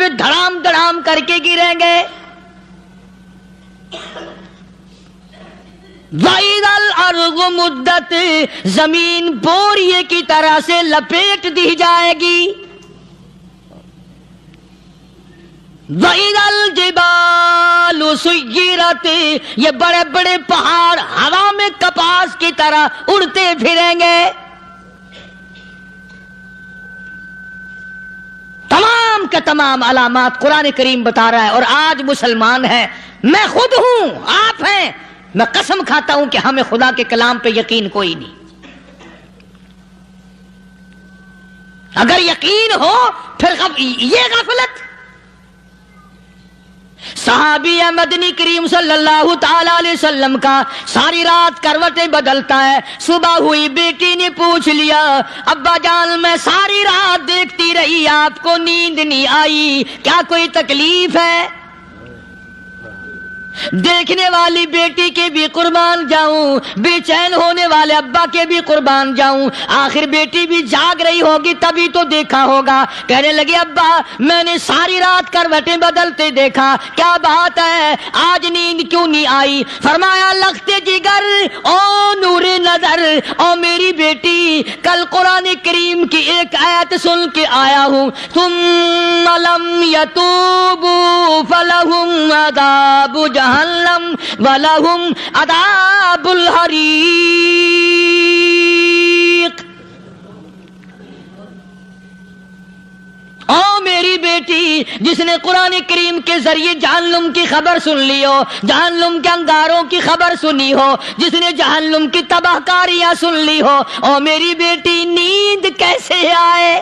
پہ دھڑام دھڑام کر کے گریں گے. وَإِذَا الْأَرْضُ مُدَّتْ زمین بوریے کی طرح سے لپیٹ دی جائے گی. وَإِذَا الْجِبَالُ سُيِّرَتْ یہ بڑے بڑے پہاڑ ہوا میں کپاس کی طرح اڑتے پھریں گے. تمام کا تمام علامات قرآن کریم بتا رہا ہے. اور آج مسلمان ہے، میں خود ہوں، آپ ہیں، میں قسم کھاتا ہوں کہ ہمیں خدا کے کلام پہ یقین کوئی نہیں. اگر یقین ہو پھر یہ غفلت. صحابی مدنی کریم صلی اللہ تعالی علیہ وسلم کا ساری رات کروٹیں بدلتا ہے. صبح ہوئی بیٹی نے پوچھ لیا، ابا جان میں ساری رات دیکھتی رہی، آپ کو نیند نہیں آئی، کیا کوئی تکلیف ہے؟ دیکھنے والی بیٹی کے بھی قربان جاؤں، بے چین ہونے والے ابا کے بھی قربان جاؤں. آخر بیٹی بھی جاگ رہی ہوگی تبھی تو دیکھا ہوگا. کہنے لگے ابا میں نے ساری رات کروٹیں بدلتے دیکھا، کیا بات ہے آج نیند کیوں نہیں آئی؟ فرمایا لختے جگر او نور نظر، او میری بیٹی کل قرآن کریم کی ایک آیت سن کے آیا ہوں، ثم لم یتوبوا فلہم عذاب جہنم ولہم عذاب الحریق. او میری بیٹی جس نے قرآن کریم کے ذریعے جہنم کی خبر سن لی ہو، جہنم کے انگاروں کی خبر سنی ہو، جس نے جہنم کی تباہ کاریاں سن لی ہو، او میری بیٹی نیند کیسے آئے؟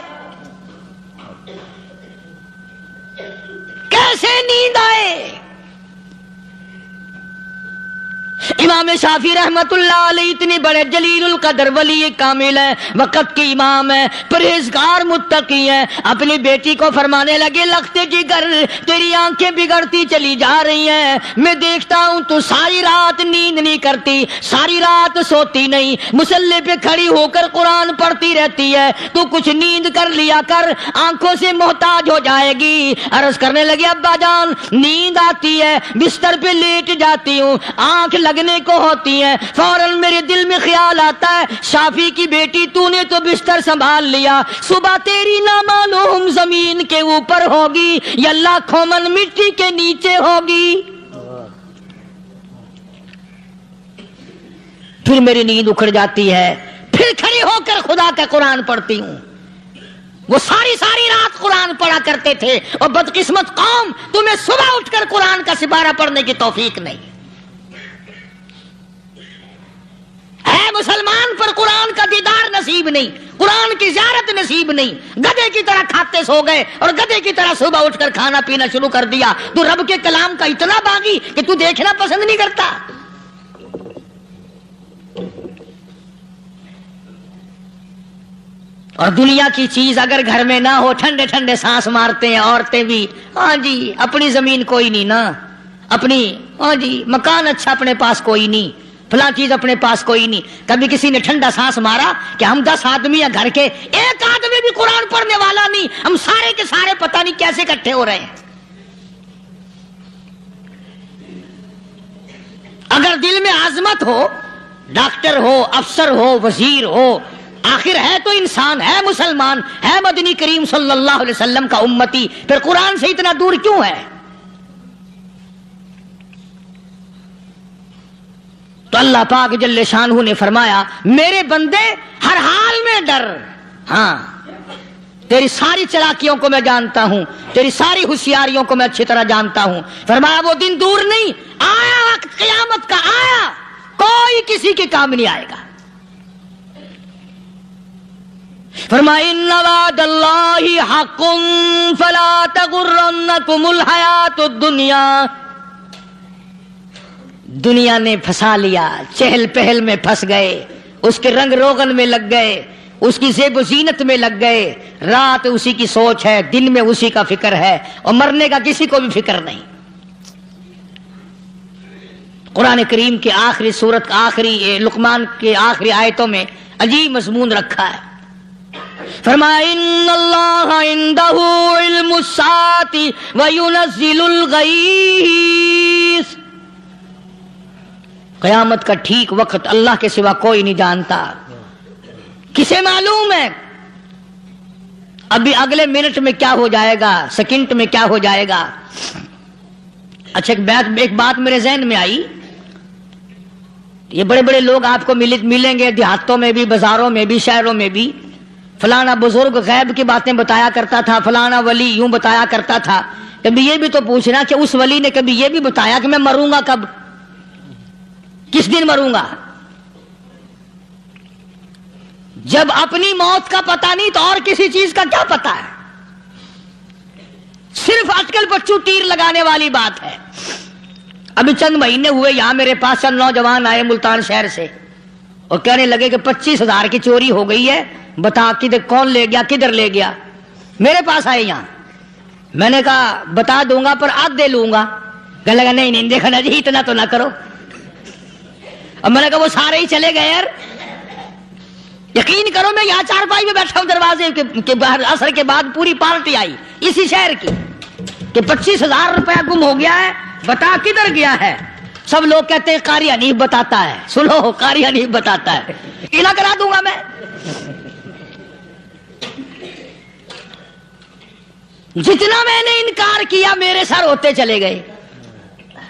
کیسے نیند آئے؟ امام شافعی رحمت اللہ علیہ اتنے بڑے جلیل القدر ولی کامل ہیں، وقت کے امام ہیں، پرہیزگار متقی ہیں. اپنی بیٹی کو فرمانے لگے لختے جگر تیری آنکھیں بگڑتی چلی جا رہی ہیں، میں دیکھتا ہوں تو ساری رات نیند نہیں کرتی، ساری رات سوتی نہیں، مصلی پہ کھڑی ہو کر قرآن پڑھتی رہتی ہے، تو کچھ نیند کر لیا کر، آنکھوں سے محتاج ہو جائے گی. عرض کرنے لگے ابا جان نیند آتی ہے، بستر پہ لیٹ جاتی ہوں، آنکھ لگنے کو ہوتی ہیں، فوراً میرے دل میں خیال آتا ہے شافی کی بیٹی تو نے تو بستر سنبھال لیا، صبح تیری نہ معلوم زمین کے اوپر ہوگی یا لاکھوں من مٹی کے نیچے ہوگی. پھر میری نیند اکھڑ جاتی ہے، پھر کھڑی ہو کر خدا کا قرآن پڑھتی ہوں. وہ ساری رات قرآن پڑھا کرتے تھے، اور بدقسمت قوم تمہیں صبح اٹھ کر قرآن کا سپارہ پڑھنے کی توفیق نہیں ہے. مسلمان پر قرآن کا دیدار نصیب نہیں، قرآن کی زیارت نصیب نہیں. گدھے کی طرح کھاتے سو گئے اور گدھے کی طرح صبح اٹھ کر کھانا پینا شروع کر دیا. تو رب کے کلام کا اتنا باغی کہ تو دیکھنا پسند نہیں کرتا. اور دنیا کی چیز اگر گھر میں نہ ہو، ٹھنڈے ٹھنڈے سانس مارتے ہیں عورتیں بھی. ہاں جی اپنی زمین کوئی نہیں نا، اپنی ہاں جی مکان اچھا اپنے پاس کوئی نہیں، فلاں چیز اپنے پاس کوئی نہیں. کبھی کسی نے ٹھنڈا سانس مارا کہ ہم 10 آدمی ہیں گھر کے، ایک آدمی بھی قرآن پڑھنے والا نہیں، ہم سارے کے سارے پتہ نہیں کیسے اکٹھے ہو رہے ہیں. اگر دل میں عظمت ہو، ڈاکٹر ہو، افسر ہو، وزیر ہو، آخر ہے تو انسان، ہے مسلمان، ہے مدنی کریم صلی اللہ علیہ وسلم کا امتی، پھر قرآن سے اتنا دور کیوں ہے؟ تو اللہ پاک جل شانہ نے فرمایا میرے بندے ہر حال میں ڈر. ہاں تیری ساری چلاکیوں کو میں جانتا ہوں، تیری ساری ہوشیاریوں کو میں اچھی طرح جانتا ہوں. فرمایا وہ دن دور نہیں، آیا وقت قیامت کا، آیا، کوئی کسی کے کام نہیں آئے گا. فرمایا ان وعد اللہ حق فلا تغرنکم الحیات الدنیا. دنیا نے پھنسا لیا، چہل پہل میں پھنس گئے، اس کے رنگ روغن میں لگ گئے، اس کی زیب و زینت میں لگ گئے. رات اسی کی سوچ ہے، دن میں اسی کا فکر ہے، اور مرنے کا کسی کو بھی فکر نہیں. قرآن کریم کی آخری سورت، آخری لقمان کے آخری آیتوں میں عجیب مضمون رکھا ہے. فرمایا ان اللہ عنده علم الساعۃ وینزل الغیث، قیامت کا ٹھیک وقت اللہ کے سوا کوئی نہیں جانتا. کسے معلوم ہے ابھی اگلے منٹ میں کیا ہو جائے گا، سیکنڈ میں کیا ہو جائے گا. اچھا ایک بات میرے ذہن میں آئی، یہ بڑے بڑے لوگ آپ کو ملیں گے دیہاتوں میں بھی، بازاروں میں بھی، شہروں میں بھی. فلانا بزرگ غیب کی باتیں بتایا کرتا تھا، فلانا ولی یوں بتایا کرتا تھا. کبھی یہ بھی تو پوچھنا کہ اس ولی نے کبھی یہ بھی بتایا کہ میں مروں گا کب، کس دن مروں گا؟ جب اپنی موت کا پتہ نہیں تو اور کسی چیز کا کیا پتہ ہے؟ صرف اٹکل پچو تیر لگانے والی بات ہے. ابھی چند مہینے ہوئے یہاں میرے پاس چند نوجوان آئے ملتان شہر سے اور کہنے لگے کہ 25,000 کی چوری ہو گئی ہے، بتا کدھر کون لے گیا، کدھر لے گیا. میرے پاس آئے یہاں، میں نے کہا بتا دوں گا پر آدھے لوں گا. کہنے لگا نہیں دیکھنا جی اتنا تو نہ کرو. اب میں نے کہا وہ سارے ہی چلے گئے یار. یقین کرو میں یہاں چارپائی میں بیٹھا ہوں دروازے کے باہر، عصر کے بعد پوری پارٹی آئی اسی شہر کی کہ 25,000 روپیہ گم ہو گیا ہے، بتا کدھر گیا ہے. سب لوگ کہتے ہیں قاری حنیف بتاتا ہے. سنو قاری حنیف بتاتا ہے، یقین کرا دوں گا میں. جتنا میں نے انکار کیا میرے سر ہوتے چلے گئے.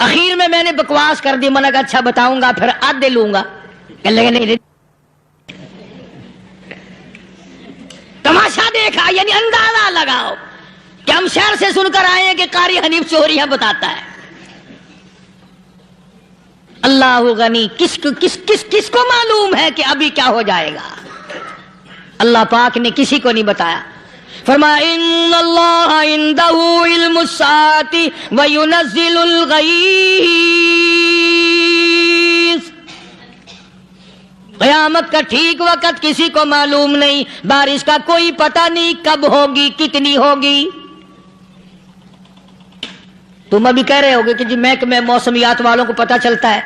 اخیر میں نے بکواس کر دی، میں نے کہا اچھا بتاؤں گا پھر آدھے لوں گا. کہنے لگے نہیں. تماشا دیکھا یعنی اندازہ لگاؤ کہ ہم شہر سے سن کر آئے ہیں کہ قاری حنیف چوریاں بتاتا ہے. اللہ غنی، کس کو معلوم ہے کہ ابھی کیا ہو جائے گا؟ اللہ پاک نے کسی کو نہیں بتایا. فرمایا ان اللہ عنده علم الساعۃ وینزل الغیث، قیامت کا ٹھیک وقت کسی کو معلوم نہیں، بارش کا کوئی پتہ نہیں کب ہوگی، کتنی ہوگی. تم ابھی کہہ رہے ہوگے کہ جی محکمہ موسمیات والوں کو پتہ چلتا ہے.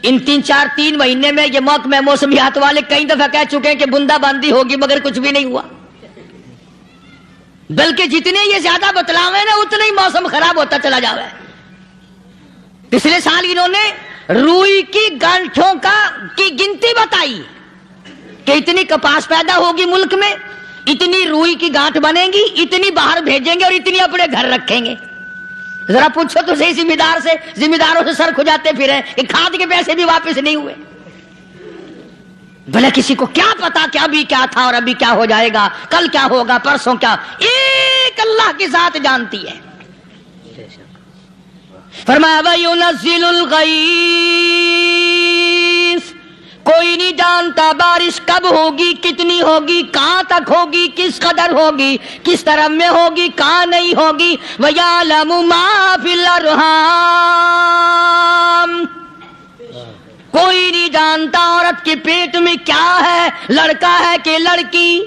ان 3 مہینے میں یہ محکمہ موسمیات والے کئی دفعہ کہہ چکے ہیں کہ بندہ باندی ہوگی مگر کچھ بھی نہیں ہوا. بلکہ جتنے یہ زیادہ بتلاوے نا اتنا ہی موسم خراب ہوتا چلا جا رہا ہے. پچھلے سال انہوں نے روئی کی گانٹھوں کی گنتی بتائی کہ اتنی کپاس پیدا ہوگی ملک میں، اتنی روئی کی گانٹھ بنے گی، اتنی باہر بھیجیں گے اور اتنی اپنے گھر رکھیں گے. ذرا پوچھو تو صحیح ذمہ داروں سے سر کھجاتے پھرے کہ کھاد کے پیسے بھی واپس نہیں ہوئے. بھلے کسی کو کیا پتا کہ ابھی کیا تھا اور ابھی کیا ہو جائے گا، کل کیا ہوگا، پرسوں کیا. ایک اللہ کی ذات جانتی ہے. فرمایا وَيُنَزِّلُ الْغَيْثَ، کوئی نہیں جانتا بارش کب ہوگی، کتنی ہوگی، کہاں تک ہوگی، کس قدر ہوگی، کس طرح میں ہوگی، کہاں نہیں ہوگی. وَيَعْلَمُ مَا فِي الْأَرْحَامِ، کوئی نہیں جانتا عورت کے پیٹ میں کیا ہے، لڑکا ہے کہ لڑکی.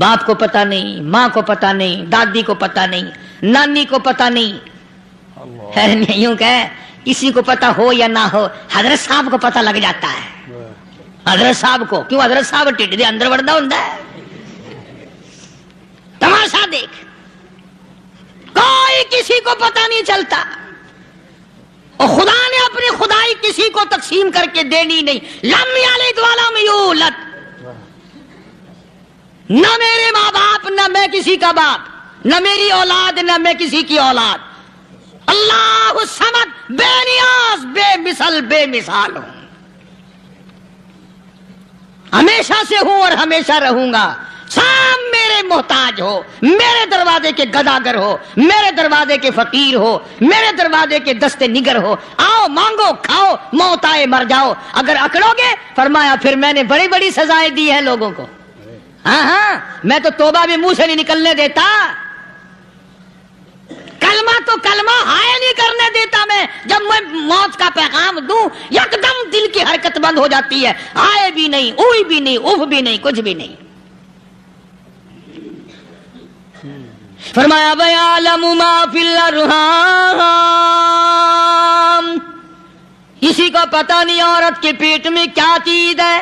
باپ کو پتہ نہیں، ماں کو پتہ نہیں، دادی کو پتہ نہیں، نانی کو پتہ نہیں. یوں کہ کسی کو پتہ ہو یا نہ ہو حضرت صاحب کو پتہ لگ جاتا ہے. حضرت صاحب کو کیوں؟ حضرت صاحب ٹھڈ دے اندر وڑدا ہوندا ہے. تماشا دیکھ، کوئی کسی کو پتہ نہیں چلتا. اور خدا نے اپنی خدائی کسی کو تقسیم کر کے دینی نہیں. لم یلد ولم یولد، نہ میرے ماں باپ، نہ میں کسی کا باپ، نہ میری اولاد، نہ میں کسی کی اولاد. اللہ الصمد، بے نیاز، بے مثل، بے مثال ہوں. ہمیشہ سے ہوں اور ہمیشہ رہوں گا. سام میرے محتاج ہو، میرے دروازے کے گداگر ہو، میرے دروازے کے فقیر ہو، میرے دروازے کے دستے نگر ہو. آؤ مانگو کھاؤ، موت آئے مر جاؤ. اگر اکڑو گے فرمایا پھر میں نے بڑی بڑی سزائیں دی ہیں لوگوں کو. ہاں میں تو توبہ بھی منہ سے نہیں نکلنے دیتا. کلمہ تو کلمہ ہائے نہیں کرنے دیتا میں. جب میں موت کا پیغام دوں یکدم دل کی حرکت بند ہو جاتی ہے. آئے بھی نہیں، اوئی بھی نہیں، اف بھی نہیں، کچھ بھی نہیں. فرمایا وَيَعْلَمُ مَا فِي الْأَرْحَامِ، کسی کو پتہ نہیں عورت کے پیٹ میں کیا چیز ہے.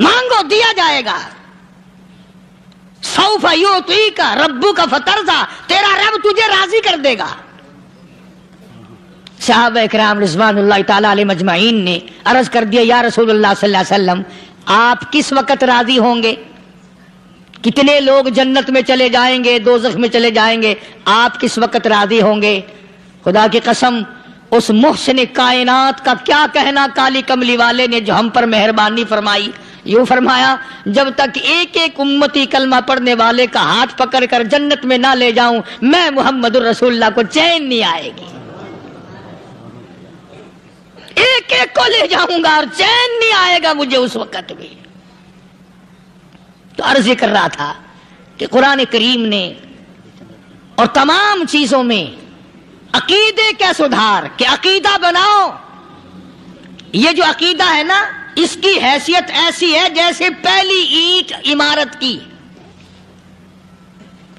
مانگو دیا جائے گا. سوف یعطیک ربک فترضی، تیرا رب تجھے راضی کر دے گا. صحابہ اکرام رضوان اللہ تعالی علیہ مجمعین نے عرض کر دیا یا رسول اللہ صلی اللہ علیہ وسلم آپ کس وقت راضی ہوں گے؟ کتنے لوگ جنت میں چلے جائیں گے، دوزخ میں چلے جائیں گے، آپ کس وقت راضی ہوں گے؟ خدا کی قسم اس محسن کائنات کا کیا کہنا کالی کملی والے نے جو ہم پر مہربانی فرمائی. یوں فرمایا جب تک ایک ایک امتی کلمہ پڑھنے والے کا ہاتھ پکڑ کر جنت میں نہ لے جاؤں میں محمد الرسول اللہ کو چین نہیں آئے گی. ایک ایک کو لے جاؤں گا اور چین نہیں آئے گا مجھے اس وقت بھی. تو عرض کر رہا تھا کہ قرآن کریم نے اور تمام چیزوں میں عقیدے کا سدھار کہ عقیدہ بناؤ. یہ جو عقیدہ ہے نا اس کی حیثیت ایسی ہے جیسے پہلی اینٹ عمارت کی.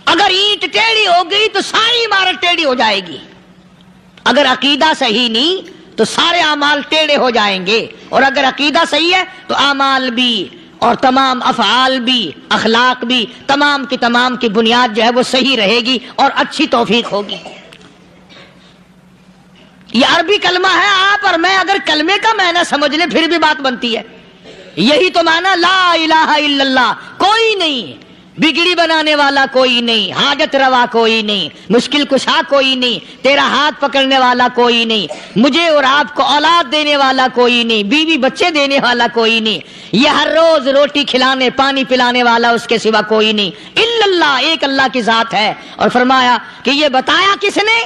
اگر اینٹ ٹیڑھی ہو گئی تو ساری عمارت ٹیڑھی ہو جائے گی. اگر عقیدہ صحیح نہیں تو سارے اعمال ٹیڑھے ہو جائیں گے. اور اگر عقیدہ صحیح ہے تو اعمال بھی اور تمام افعال بھی اخلاق بھی تمام کی بنیاد جو ہے وہ صحیح رہے گی اور اچھی توفیق ہوگی. یہ عربی کلمہ ہے، آپ اور میں اگر کلمے کا معنی سمجھ لیں پھر بھی بات بنتی ہے. یہی تو معنی لا الہ الا اللہ. کوئی نہیں، بگڑی بنانے والا کوئی نہیں، حاجت روا کوئی نہیں، مشکل کشا کوئی نہیں، تیرا ہاتھ پکڑنے والا کوئی نہیں، مجھے اور آپ کو اولاد دینے والا کوئی نہیں، بیوی بچے دینے والا کوئی نہیں، یہ ہر روز روٹی کھلانے پانی پلانے والا اس کے سوا کوئی نہیں الا اللہ. ایک اللہ کی ذات ہے. اور فرمایا کہ یہ بتایا کس نے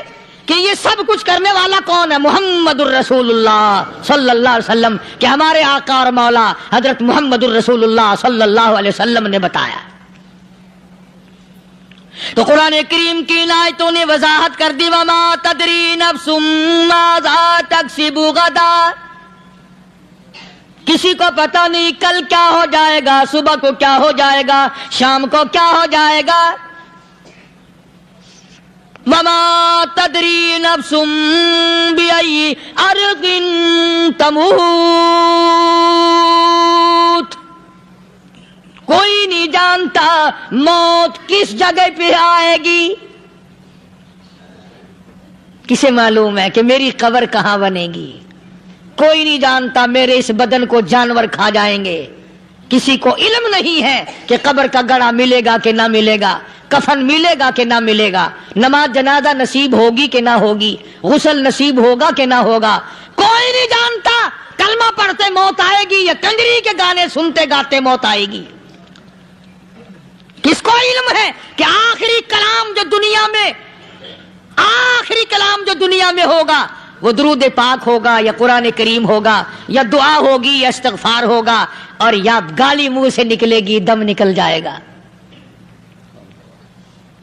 کہ یہ سب کچھ کرنے والا کون ہے؟ محمد الرسول اللہ صلی اللہ علیہ وسلم، کہ ہمارے آقا اور مولا حضرت محمد الرسول اللہ صلی اللہ علیہ وسلم نے بتایا. تو قرآن کریم کی آیتوں نے وضاحت کر دی وما تدری نفس ماذا تکسب غدا. کسی کو پتہ نہیں کل کیا ہو جائے گا، صبح کو کیا ہو جائے گا، شام کو کیا ہو جائے گا. وما تدری نفس بأي أرض تموت. کوئی نہیں جانتا موت کس جگہ پہ آئے گی. کسے معلوم ہے کہ میری قبر کہاں بنے گی؟ کوئی نہیں جانتا میرے اس بدن کو جانور کھا جائیں گے. کسی کو علم نہیں ہے کہ قبر کا گڑھا ملے گا کہ نہ ملے گا، کفن ملے گا کہ نہ ملے گا، نماز جنازہ نصیب ہوگی کہ نہ ہوگی، غسل نصیب ہوگا کہ نہ ہوگا. کوئی نہیں جانتا کلمہ پڑھتے موت آئے گی یا کنجری کے گانے سنتے گاتے موت آئے گی. کس کو علم ہے کہ آخری کلام جو دنیا میں ہوگا وہ درود پاک ہوگا یا قرآن کریم ہوگا یا دعا ہوگی یا استغفار ہوگا اور یا گالی منہ سے نکلے گی، دم نکل جائے گا.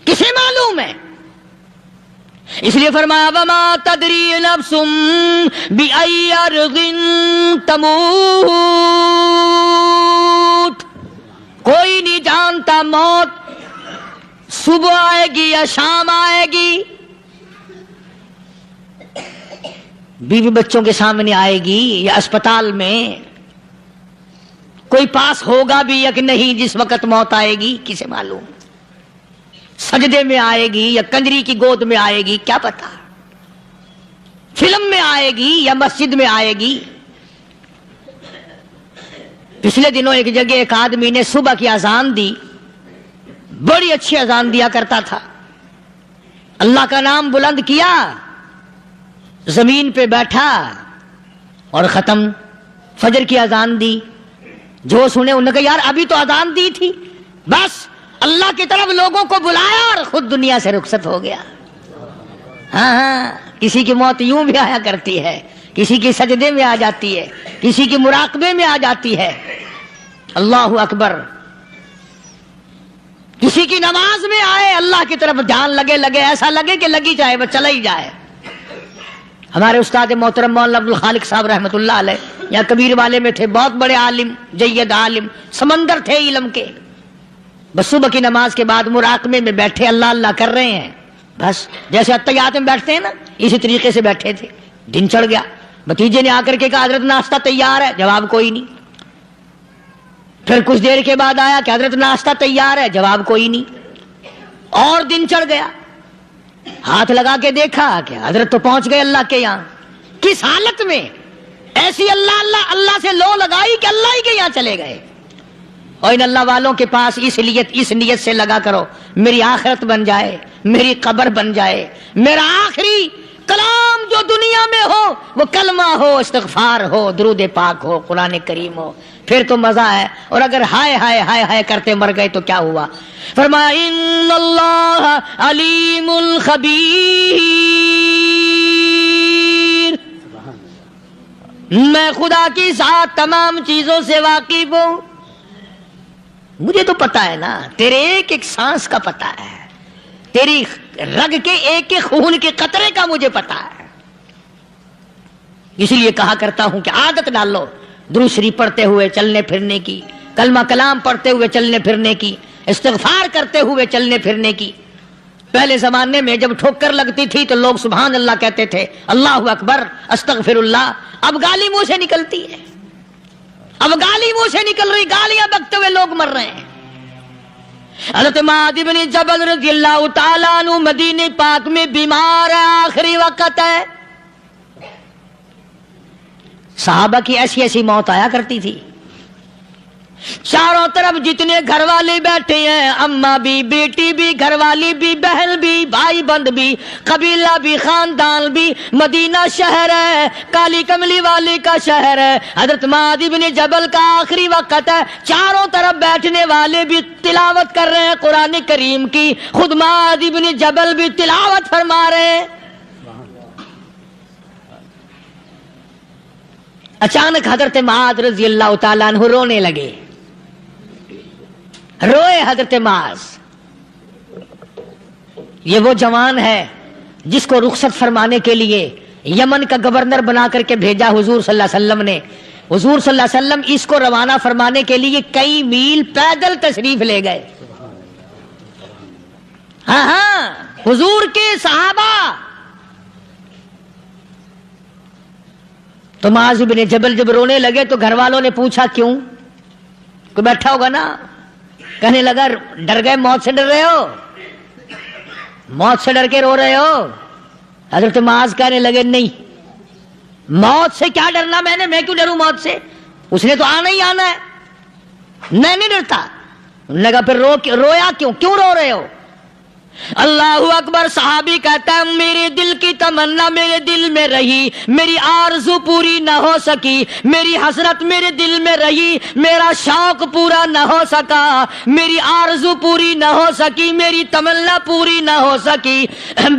کسے معلوم ہے؟ اس لیے فرمایا وما تدری نفس بأي أرض تموت. کوئی نہیں جانتا موت صبح آئے گی یا شام آئے گی، بیوی بچوں کے سامنے آئے گی یا اسپتال میں. کوئی پاس ہوگا بھی یا کہ نہیں جس وقت موت آئے گی؟ کسے معلوم؟ سجدے میں آئے گی یا کنجری کی گود میں آئے گی کیا پتا، فلم میں آئے گی یا مسجد میں آئے گی. پچھلے دنوں ایک جگہ ایک آدمی نے صبح کی اذان دی، بڑی اچھی اذان دیا کرتا تھا، اللہ کا نام بلند کیا، زمین پہ بیٹھا اور ختم. فجر کی اذان دی، جو سنے انہوں نے کہا یار ابھی تو اذان دی تھی. بس اللہ کی طرف لوگوں کو بلایا اور خود دنیا سے رخصت ہو گیا. ہاں کسی کی موت یوں بھی آیا کرتی ہے، کسی کی سجدے میں آ جاتی ہے، کسی کی مراقبے میں آ جاتی ہے. اللہ اکبر. کسی کی نماز میں آئے، اللہ کی طرف دھیان لگے ایسا لگے کہ لگی جائے وہ چلا ہی جائے. ہمارے استاد محترم مولانا عبد الخالق صاحب رحمۃ اللہ علیہ یہاں کبیر والے میں تھے، بہت بڑے عالم، جید عالم، سمندر تھے علم کے. بس صبح کی نماز کے بعد مراقبے میں بیٹھے اللہ اللہ کر رہے ہیں، بس جیسے اتحیات میں بیٹھتے ہیں نا اسی طریقے سے بیٹھے تھے. دن چڑھ گیا، بھتیجے نے آ کر کے کہا حضرت ناشتہ تیار ہے، جواب کوئی نہیں. پھر کچھ دیر کے بعد آیا کہ حضرت ناشتہ تیار ہے، جواب کوئی نہیں۔ اور دن چڑھ گیا، ہاتھ لگا کے دیکھا کہ حضرت تو پہنچ گئے اللہ کے یہاں۔ کس حالت میں؟ ایسی اللہ اللہ اللہ سے لو لگائی کہ اللہ ہی کے یہاں چلے گئے۔ اور ان اللہ والوں کے پاس اس نیت سے لگا کرو میری آخرت بن جائے، میری قبر بن جائے، میرا آخری کلام جو دنیا میں ہو وہ کلمہ ہو، استغفار ہو، درود پاک ہو، قرآن کریم ہو، پھر تو مزہ ہے۔ اور اگر ہائے ہائے ہائے ہائے کرتے مر گئے تو کیا ہوا؟ فرمایا ان اللہ علیم خبیر، میں خدا کی ذات تمام چیزوں سے واقف ہوں، مجھے تو پتا ہے نا، تیرے ایک ایک سانس کا پتا ہے، تیری رگ کے ایک ایک خون کے قطرے کا مجھے پتا ہے۔ اس لیے کہا کرتا ہوں کہ عادت ڈال لو درود شریف پڑھتے ہوئے چلنے پھرنے کی، کلمہ کلام پڑھتے ہوئے چلنے پھرنے کی، استغفار کرتے ہوئے چلنے پھرنے کی۔ پہلے زمانے میں جب ٹھوکر لگتی تھی تو لوگ سبحان اللہ کہتے تھے، اللہ اکبر، استغفر اللہ۔ اب گالی منہ سے نکلتی ہے، اب گالی منہ سے نکل رہی، گالیاں بکتے ہوئے لوگ مر رہے ہیں۔ حضرت معاذ بن جبل رضی اللہ تعالیٰ عنہ مدینہ پاک میں بیمار ہے، آخری وقت ہے۔ صحابہ کی ایسی ایسی موت آیا کرتی تھی، چاروں طرف جتنے گھر والے بیٹھے ہیں، اماں بھی، بیٹی بھی، گھر والی بھی، بہن بھی، بھائی بند بھی، قبیلہ بھی، خاندان بھی، مدینہ شہر ہے، کالی کملی والے کا شہر ہے۔ حضرت معاذ بن جبل کا آخری وقت ہے، چاروں طرف بیٹھنے والے بھی تلاوت کر رہے ہیں قرآن کریم کی، خود معاذ بن جبل بھی تلاوت فرما رہے ہیں۔ اچانک حضرت معاذ رضی اللہ تعالیٰ عنہ رونے لگے، روئے حضرت معاذ۔ یہ وہ جوان ہے جس کو رخصت فرمانے کے لیے یمن کا گورنر بنا کر کے بھیجا حضور صلی اللہ علیہ وسلم نے۔ حضور صلی اللہ علیہ وسلم اس کو روانہ فرمانے کے لیے کئی میل پیدل تشریف لے گئے۔ ہاں حضور کے صحابہ۔ تو معاذ بن جبل جب رونے لگے تو گھر والوں نے پوچھا کیوں؟ کوئی بیٹھا ہوگا نا، کہنے لگا ڈر گئے، موت سے ڈر رہے ہو، موت سے ڈر کے رو رہے ہو؟ حضرت معاذ کہنے لگے نہیں، موت سے کیا ڈرنا، میں کیوں ڈروں موت سے، اس نے تو آنا ہی آنا ہے، میں نہیں ڈرتا۔ انہوں نے کہا پھر رویا کیوں رو رہے ہو؟ اللہ اکبر۔ صحابی کہتا ہے میرے دل کی تمنا میرے دل میں رہی، میری آرزو پوری نہ ہو سکی، میری حسرت میرے دل میں رہی، میرا شوق پورا نہ ہو سکا، میری آرزو پوری نہ ہو سکی، میری تمنا پوری نہ ہو سکی،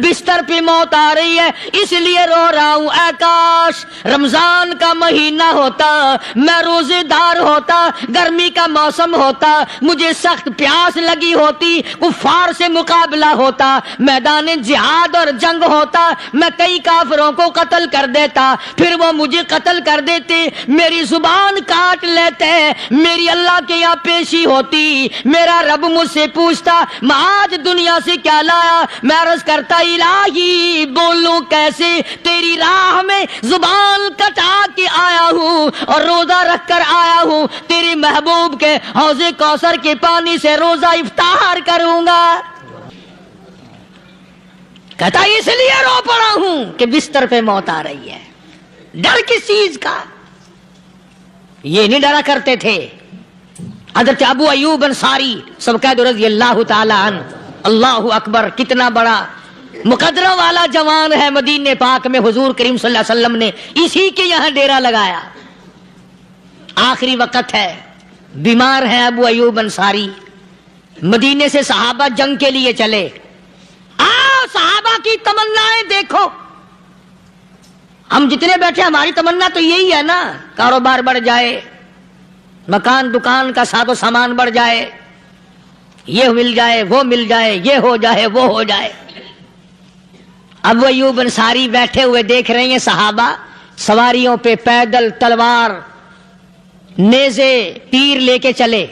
بستر پہ موت آ رہی ہے اس لیے رو رہا ہوں۔ اے کاش رمضان کا مہینہ ہوتا، میں روزے دار ہوتا، گرمی کا موسم ہوتا، مجھے سخت پیاس لگی ہوتی، کفار سے مقابلہ ہوتا، میدان جہاد اور جنگ ہوتا، میں کئی کافروں کو قتل کر دیتا، پھر وہ مجھے قتل کر دیتے، میری زبان کاٹ لیتے، میری اللہ کے یہاں پیشی ہوتی، میرا رب مجھ سے پوچھتا معاذ دنیا سے کیا لایا؟ میں عرض کرتا الہی بولوں کیسے، تیری راہ میں زبان کٹا کے آیا ہوں اور روزہ رکھ کر آیا ہوں، تیرے محبوب کے حوض کوثر کے پانی سے روزہ افطار کروں گا۔ کہتا اس لیے رو پڑا ہوں کہ بستر پہ موت آ رہی ہے۔ ڈر کس چیز کا؟ یہ نہیں ڈرا کرتے تھے حضرت ابو ایوب انصاری سبقید رضی اللہ تعالی عنہ۔ اللہ اکبر، کتنا بڑا مقدرہ والا جوان ہے، مدینہ پاک میں حضور کریم صلی اللہ علیہ وسلم نے اسی کے یہاں ڈیرا لگایا۔ آخری وقت ہے، بیمار ہے ابو ایوب انصاری، مدینے سے صحابہ جنگ کے لیے چلے۔ صحابہ کی تمنائیں دیکھو، ہم جتنے بیٹھے ہماری تمنا تو یہی ہے نا، کاروبار بڑھ جائے، مکان دکان کا ساز و سامان بڑھ جائے، یہ مل جائے وہ مل جائے، یہ ہو جائے وہ ہو جائے۔ ابو ایوب انصاری بیٹھے ہوئے دیکھ رہے ہیں صحابہ سواریوں پہ پیدل، تلوار، نیزے، تیر لے کے چلے۔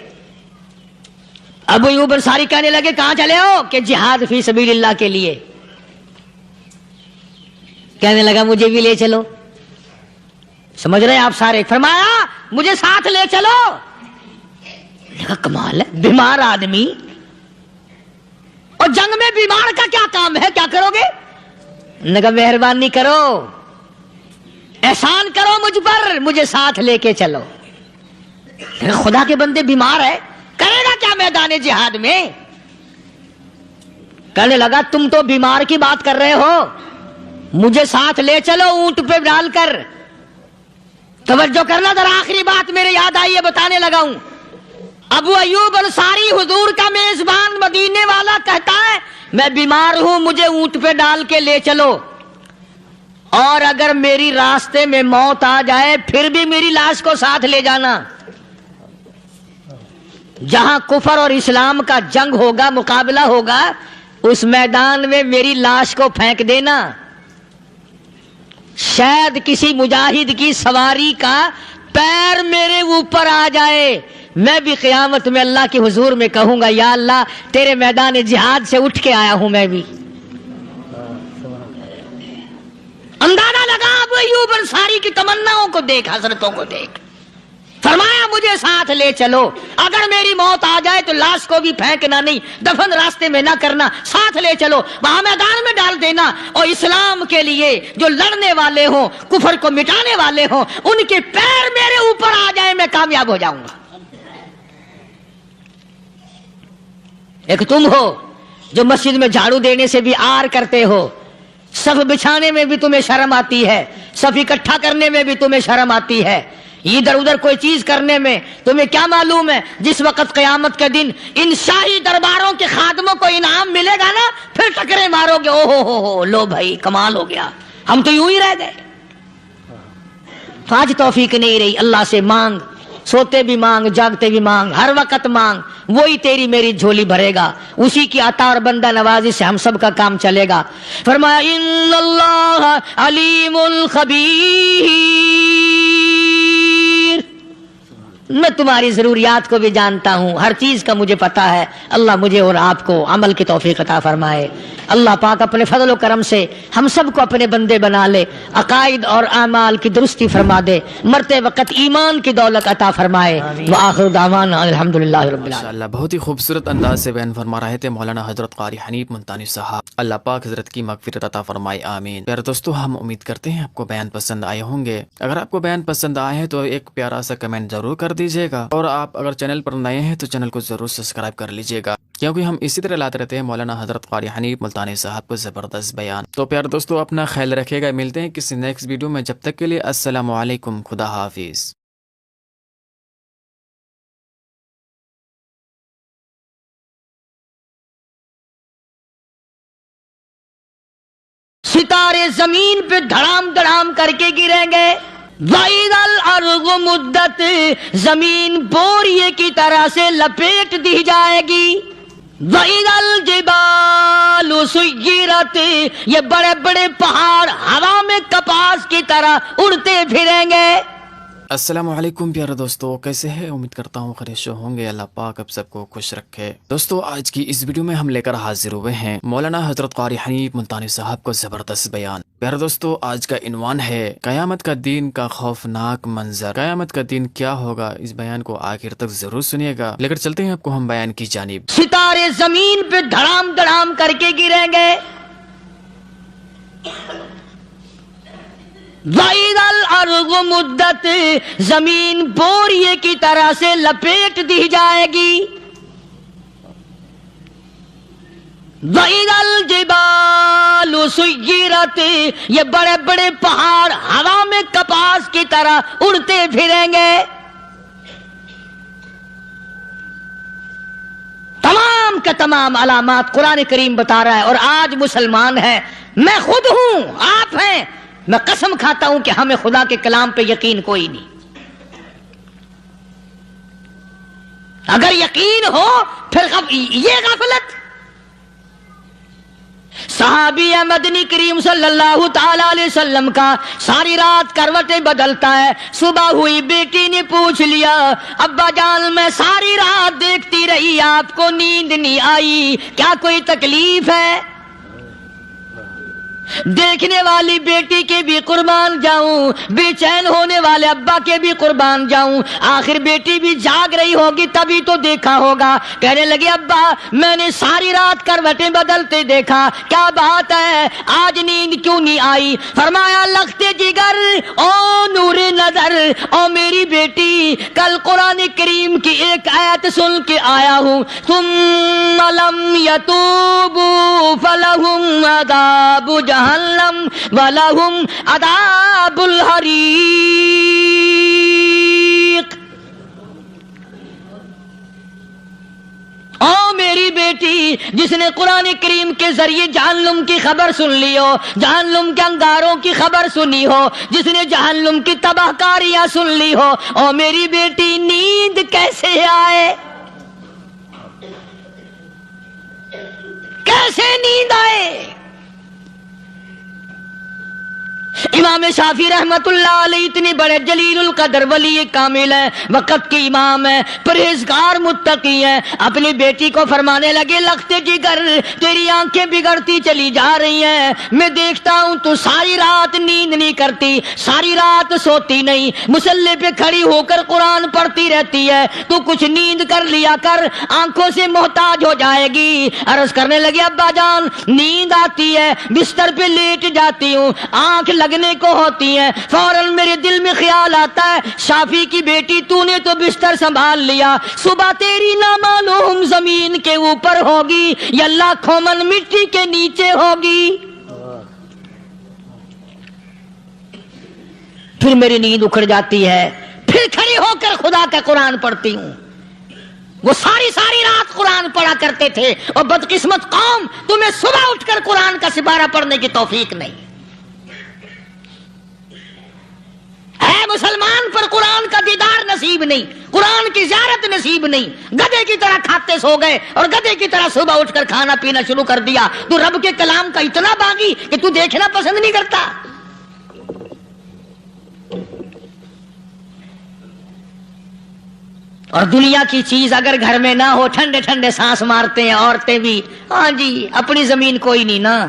ابو ایوب انصاری کہنے لگے کہاں چلے ہو؟ کہ جہاد فی سبیل اللہ کے لیے۔ کہنے لگا مجھے بھی لے چلو۔ سمجھ رہے ہیں آپ سارے؟ فرمایا مجھے ساتھ لے چلو۔ کہا کمال ہے، بیمار آدمی اور جنگ میں بیمار کا کیا کام ہے، کیا کرو گے؟ نے کہا مہربانی کرو، احسان کرو مجھ پر، مجھے ساتھ لے کے چلو۔ خدا کے بندے بیمار ہے، کرے گا کیا میدان جہاد میں؟ کہنے لگا تم تو بیمار کی بات کر رہے ہو، مجھے ساتھ لے چلو اونٹ پہ ڈال کر۔ توجہ کرنا ذرا، آخری بات میرے یاد آئی ہے، بتانے لگا ہوں۔ ابو ایوب انصاری حضور کا میزبان مدینے والا کہتا ہے میں بیمار ہوں، مجھے اونٹ پہ ڈال کے لے چلو، اور اگر میری راستے میں موت آ جائے پھر بھی میری لاش کو ساتھ لے جانا۔ جہاں کفر اور اسلام کا جنگ ہوگا، مقابلہ ہوگا، اس میدان میں میری لاش کو پھینک دینا۔ شاید کسی مجاہد کی سواری کا پیر میرے اوپر آ جائے، میں بھی قیامت میں اللہ کے حضور میں کہوں گا یا اللہ تیرے میدان جہاد سے اٹھ کے آیا ہوں میں بھی۔ اندازہ لگا ابو ایوب انصاری کی تمناؤں کو دیکھ، حضرتوں کو دیکھ، فرمایا مجھے ساتھ لے چلو، اگر میری موت آ جائے تو لاش کو بھی پھینکنا نہیں، دفن راستے میں نہ کرنا، ساتھ لے چلو، وہاں میدان میں ڈال دینا، اور اسلام کے لیے جو لڑنے والے ہوں، کفر کو مٹانے والے ہوں، ان کے پیر میرے اوپر آ جائے میں کامیاب ہو جاؤں گا۔ ایک تم ہو جو مسجد میں جھاڑو دینے سے بھی آر کرتے ہو، صف بچھانے میں بھی تمہیں شرم آتی ہے، صف اکٹھا کرنے میں بھی تمہیں شرم آتی ہے، ادھر ادھر کوئی چیز کرنے میں تمہیں کیا معلوم ہے جس وقت قیامت کے دن ان شاہی درباروں کے خادموں کو انعام ملے گا نا، پھر ٹکرے مارو گے، او ہو لو بھائی کمال ہو گیا، ہم تو یوں ہی رہ گئے۔ تو آج توفیق نہیں رہی، اللہ سے مانگ، سوتے بھی مانگ، جاگتے بھی مانگ، ہر وقت مانگ، وہی تیری میری جھولی بھرے گا، اسی کی عطا اور بندہ نوازی سے ہم سب کا کام چلے گا۔ فرمایا ان اللہ علیم خبیر، میں تمہاری ضروریات کو بھی جانتا ہوں، ہر چیز کا مجھے پتا ہے۔ اللہ مجھے اور آپ کو عمل کی توفیق عطا فرمائے۔ اللہ پاک اپنے فضل و کرم سے ہم سب کو اپنے بندے بنا لے، عقائد اور اعمال کی درستی فرما دے، مرتے وقت ایمان کی دولت عطا فرمائے۔ وآخر دعوانا الحمدللہ رب العالمین۔ ماشاءاللہ بہت ہی خوبصورت انداز سے بیان فرما رہے تھے مولانا حضرت قاری حنیف ملتانی صاحب، اللہ پاک حضرت کی مغفرت عطا فرمائے، آمین۔ پیارے دوستو، ہم امید کرتے ہیں آپ کو بیان پسند آئے ہوں گے۔ اگر آپ کو بیان پسند آئے ہیں تو ایک پیارا سا کمنٹ ضرور کر دیجیے گا، اور آپ اگر چینل پر نئے ہیں تو چینل کو ضرور سبسکرائب کر لیجیے گا، کیونکہ ہم اسی طرح لاتے رہتے ہیں مولانا حضرت قاری حنیف ملتانی صاحب کو زبردست بیان۔ تو پیارے دوستو، اپنا خیال رکھے گا، ملتے ہیں کسی نیکسٹ ویڈیو میں، جب تک کے لیے السلام علیکم، خدا حافظ۔ ستارے زمین پہ دھڑام دھڑام کر کے گریں گے، وَإِذَا الْأَرْضُ مُدَّتْ، زمین بوریے کی طرح سے لپیٹ دی جائے گی، وَإِذَا الْجِبَالُ سُيِّرَتْ، یہ بڑے بڑے پہاڑ ہوا میں کپاس کی طرح اڑتے پھریں گے۔ السلام علیکم پیارے دوستو، کیسے ہیں؟ امید کرتا ہوں خیریت ہوں گے، اللہ پاک اب سب کو خوش رکھے۔ دوستو، آج کی اس ویڈیو میں ہم لے کر حاضر ہوئے ہیں مولانا حضرت قاری حنیف ملتانی صاحب کو زبردست بیان۔ پیارے دوستو، آج کا عنوان ہے قیامت کا دن کا خوفناک منظر۔ قیامت کا دن کیا ہوگا، اس بیان کو آخر تک ضرور سنیے گا۔ لے کر چلتے ہیں آپ کو ہم بیان کی جانب۔ ستارے زمین پہ دھڑام دھڑام کر کے گریں گے، وَإِذَا الْأَرْضُ مُدَّتْ، زمین بوریے کی طرح سے لپیٹ دی جائے گی، وَإِذَا الْجِبَالُ سُيِّرَتْ، یہ بڑے بڑے پہاڑ ہوا میں کپاس کی طرح اڑتے پھریں گے۔ تمام کے تمام علامات قرآن کریم بتا رہا ہے، اور آج مسلمان ہے، میں خود ہوں، آپ ہیں، میں قسم کھاتا ہوں کہ ہمیں خدا کے کلام پہ یقین کوئی نہیں۔ اگر یقین ہو پھر یہ غفلت۔ صحابی مدنی کریم صلی اللہ تعالی علیہ وسلم کا ساری رات کروٹیں بدلتا ہے، صبح ہوئی بیٹی نے پوچھ لیا، ابا جان میں ساری رات دیکھتی رہی آپ کو نیند نہیں آئی، کیا کوئی تکلیف ہے؟ دیکھنے والی بیٹی کے بھی قربان جاؤں، بے چین ہونے والے ابا کے بھی قربان جاؤں۔ آخر بیٹی بھی جاگ رہی ہوگی تبھی تو دیکھا ہوگا۔ کہنے لگے ابا میں نے ساری رات کروٹیں بدلتے دیکھا، کیا بات ہے آج نیند کیوں نہیں آئی؟ فرمایا لختے جگر او نور نظر او میری بیٹی، کل قرآن کریم کی ایک آیت سن کے آیا ہوں، ثم لم یتوبوا فلہم عذاب جہنم ولہم عذاب الحریق۔ او میری بیٹی، جس نے قرآن کریم کے ذریعے جہنم کی خبر سن لی ہو، جہنم کے انگاروں کی خبر سنی ہو، جس نے جہنم کی تباہ کاریاں سن لی ہو، او میری بیٹی نیند کیسے آئے؟ کیسے نیند آئے؟ امام شافعی رحمت اللہ علیہ اتنے بڑے جلیل القدر ولی کامل ہیں، وقت کے امام ہیں، پرہیزگار متقی ہیں، اپنی بیٹی کو فرمانے لگے لختے جگر تیری آنکھیں بگڑتی چلی جا رہی ہیں، میں دیکھتا ہوں تو ساری رات نیند نہیں کرتی، ساری رات سوتی نہیں، مصلی پہ کھڑی ہو کر قرآن پڑھتی رہتی ہے، تو کچھ نیند کر لیا کر، آنکھوں سے محتاج ہو جائے گی۔ عرض کرنے لگے ابا جان نیند آتی ہے، بستر پہ لیٹ جاتی ہوں، آنکھ لگنے کو ہوتی ہیں، فوراً میرے دل میں خیال آتا ہے شافی کی بیٹی تو نے تو بستر سنبھال لیا، صبح تیری نہ معلوم زمین کے اوپر ہوگی یا لاکھوں من مٹی کے نیچے ہوگی۔ پھر میری نیند اکھڑ جاتی ہے، پھر کھڑی ہو کر خدا کا قرآن پڑھتی ہوں۔ وہ ساری رات قرآن پڑھا کرتے تھے، اور بدقسمت قوم تمہیں صبح اٹھ کر قرآن کا سپارہ پڑھنے کی توفیق نہیں ہے۔ مسلمان پر قرآن کا دیدار نصیب نہیں، قرآن کی زیارت نصیب نہیں، گدھے کی طرح کھاتے سو گئے اور گدھے کی طرح صبح اٹھ کر کھانا پینا شروع کر دیا۔ تو رب کے کلام کا اتنا باغی کہ تو دیکھنا پسند نہیں کرتا۔ اور دنیا کی چیز اگر گھر میں نہ ہو، ٹھنڈے ٹھنڈے سانس مارتے ہیں عورتیں بھی، ہاں جی اپنی زمین کوئی نہیں نا،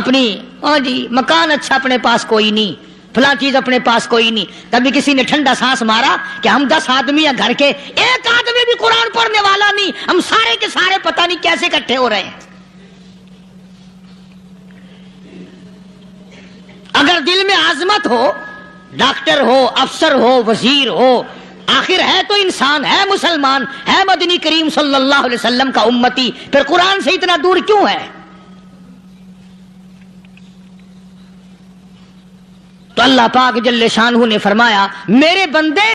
اپنی ہاں جی مکان اچھا اپنے پاس کوئی نہیں، فلاں چیز اپنے پاس کوئی نہیں۔ کبھی کسی نے ٹھنڈا سانس مارا کہ ہم 10 آدمی ہیں گھر کے، ایک آدمی بھی قرآن پڑھنے والا نہیں، ہم سارے کے سارے پتہ نہیں کیسے اکٹھے ہو رہے ہیں۔ اگر دل میں عظمت ہو، ڈاکٹر ہو، افسر ہو، وزیر ہو، آخر ہے تو انسان، ہے مسلمان، ہے مدنی کریم صلی اللہ علیہ وسلم کا امتی، پھر قرآن سے اتنا دور کیوں ہے؟ تو اللہ پاک جل شانہ نے فرمایا میرے بندے